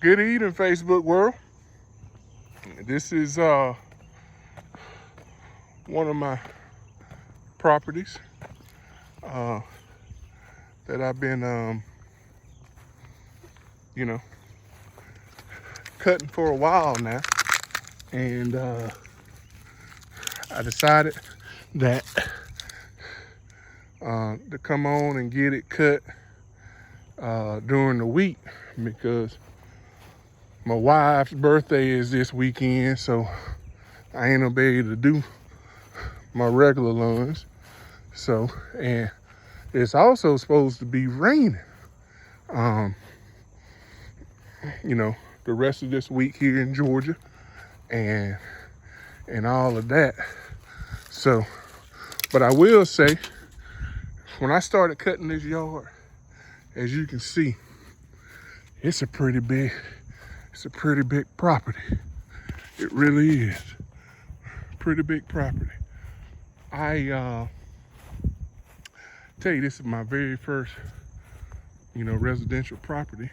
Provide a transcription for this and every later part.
Good evening, Facebook world. This is one of my properties that I've been, cutting for a while now. And I decided that to come on and get it cut during the week because my wife's birthday is this weekend, so I ain't gonna be able to do my regular lawns. So, and it's also supposed to be raining, the rest of this week here in Georgia and all of that. So, but I will say, when I started cutting this yard, as you can see, it's a pretty big property. It really is. Pretty big property. I tell you, this is my very first, residential property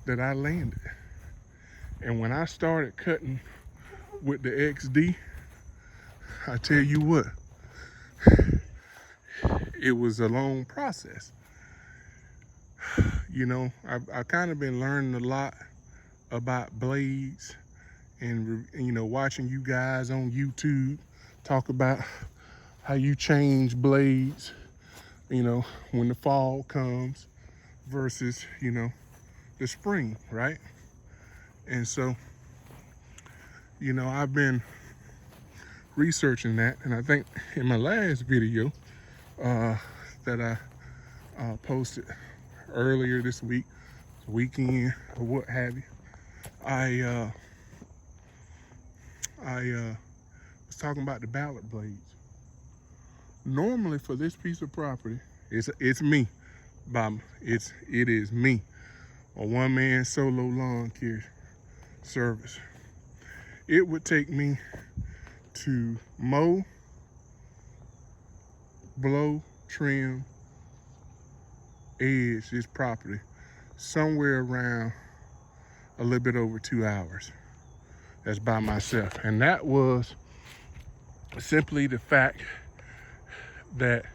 that I landed. And when I started cutting with the XD, I tell you what, it was a long process. I've kind of been learning a lot about blades and, watching you guys on YouTube talk about how you change blades, when the fall comes versus, the spring, right? And so, I've been researching that, and I think in my last video that I posted earlier this weekend, or what have you, I was talking about the Ballard blades. Normally for this piece of property, it's me, it is me, a one-man solo lawn care service. It would take me to mow, blow, trim, edge this property somewhere around a little bit over 2 hours. That's by myself. And that was simply the fact that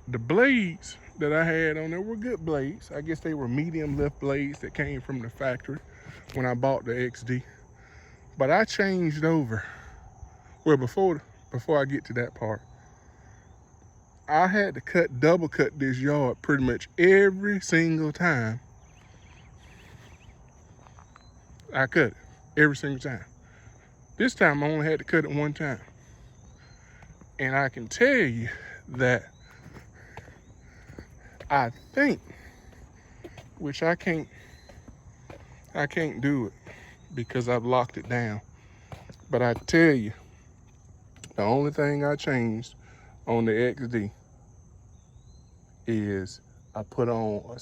the blades that I had on there were good blades. I guess they were medium lift blades that came from the factory when I bought the XD. But I changed over. Well, before I get to that part, I had to double cut this yard pretty much every single time I cut it. Every single time. This time I only had to cut it one time. And I can tell you that I think, which I can't do it because I've locked it down. But I tell you, the only thing I changed on the XD is I put on a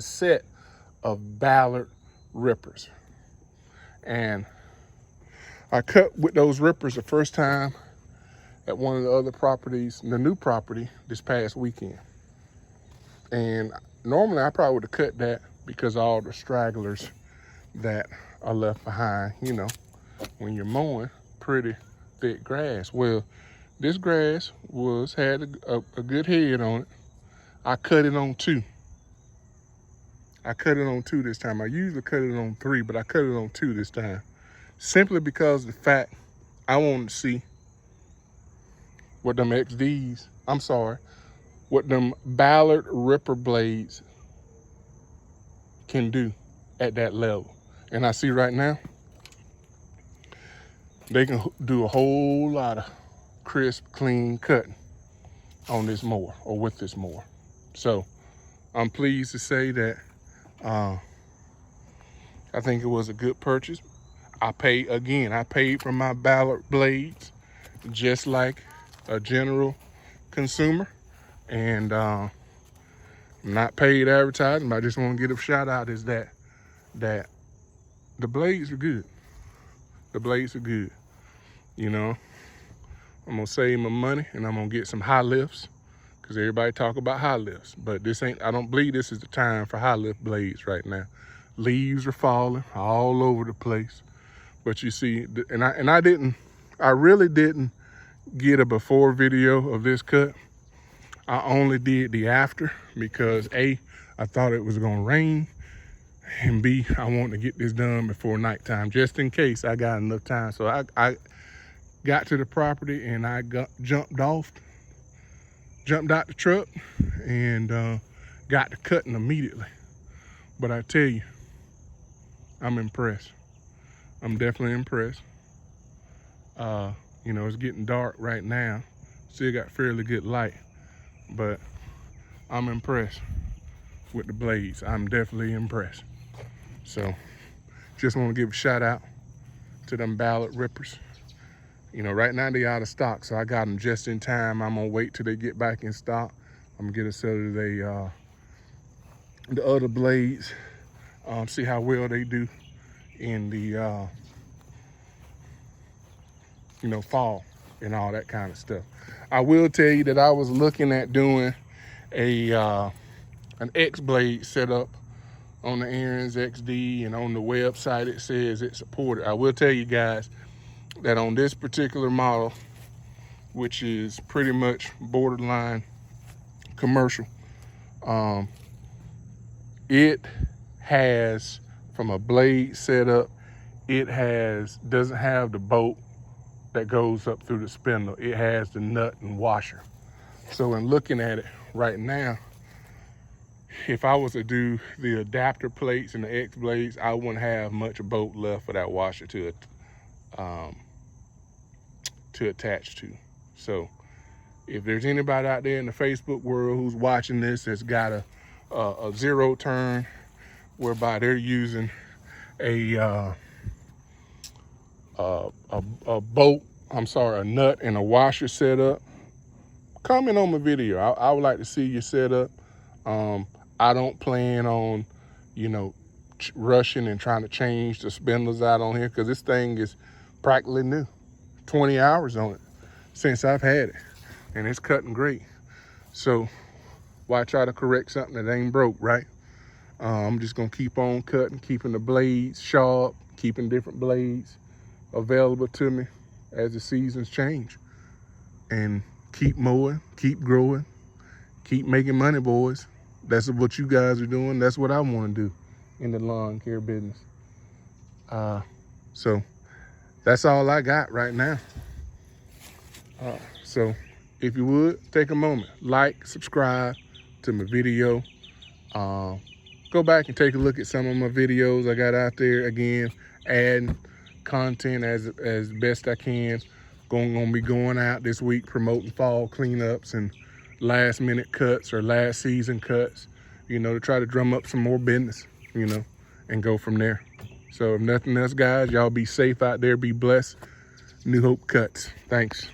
set of Ballard Rippers. And I cut with those Rippers the first time at one of the other properties, the new property, this past weekend. And normally I probably would have cut that because of all the stragglers that are left behind, when you're mowing pretty thick grass. Well, this grass had a good head on it. I cut it on 2. I cut it on 2 this time. I usually cut it on 3, but I cut it on 2 this time. Simply because of the fact I wanted to see what them what them Ballard Ripper blades can do at that level. And I see right now, they can do a whole lot of crisp, clean cutting on this mower or with this mower. So I'm pleased to say that I think it was a good purchase. I paid for my Ballard blades just like a general consumer. And I'm not paid advertising, but I just want to get a shout out is that the blades are good. The blades are good. I'm gonna save my money and I'm gonna get some high lifts because everybody talk about high lifts, but this ain't, I don't believe this is the time for high lift blades right now. Leaves are falling all over the place. But you see, and I really didn't get a before video of this cut. I only did the after because A, I thought it was gonna rain, and B, I wanted to get this done before nighttime, just in case I got enough time. So I got to the property and I jumped out the truck and got to cutting immediately. But I tell you, I'm impressed. I'm definitely impressed. You know, it's getting dark right now. Still got fairly good light, but I'm impressed with the blades. I'm definitely impressed. So just want to give a shout out to them Ballard Rippers. You know, right now they out of stock, so I got them just in time. I'm gonna wait till they get back in stock. I'm gonna get a set of the other blades, see how well they do in the you know, fall and all that kind of stuff. I will tell you that I was looking at doing an X blade setup on the Aaron's XD, and on the website it says it's supported. I will tell you guys that on this particular model, which is pretty much borderline commercial, it has, from a blade setup, it doesn't have the bolt that goes up through the spindle. It has the nut and washer. So in looking at it right now, if I was to do the adapter plates and the X blades, I wouldn't have much bolt left for that washer to attach to. So if there's anybody out there in the Facebook world who's watching this that's got a zero turn, whereby they're using a nut and a washer setup, comment on my video. I would like to see your setup. I don't plan on, you know, rushing and trying to change the spindles out on here, because this thing is practically new. 20 hours on it since I've had it, and it's cutting great. So why try to correct something that ain't broke, right? I'm just gonna keep on cutting, keeping the blades sharp, keeping different blades available to me as the seasons change, and keep mowing, keep growing, keep making money, boys. That's what you guys are doing. That's what I want to do in the lawn care business. So that's all I got right now. So if you would, take a moment, like, subscribe to my video. Go back and take a look at some of my videos I got out there. Again, adding content as best I can. Gonna be going out this week promoting fall cleanups and last minute cuts or last season cuts, you know, to try to drum up some more business, you know, and go from there. So if nothing else, guys, y'all be safe out there, be blessed. New Hope Cuts. Thanks.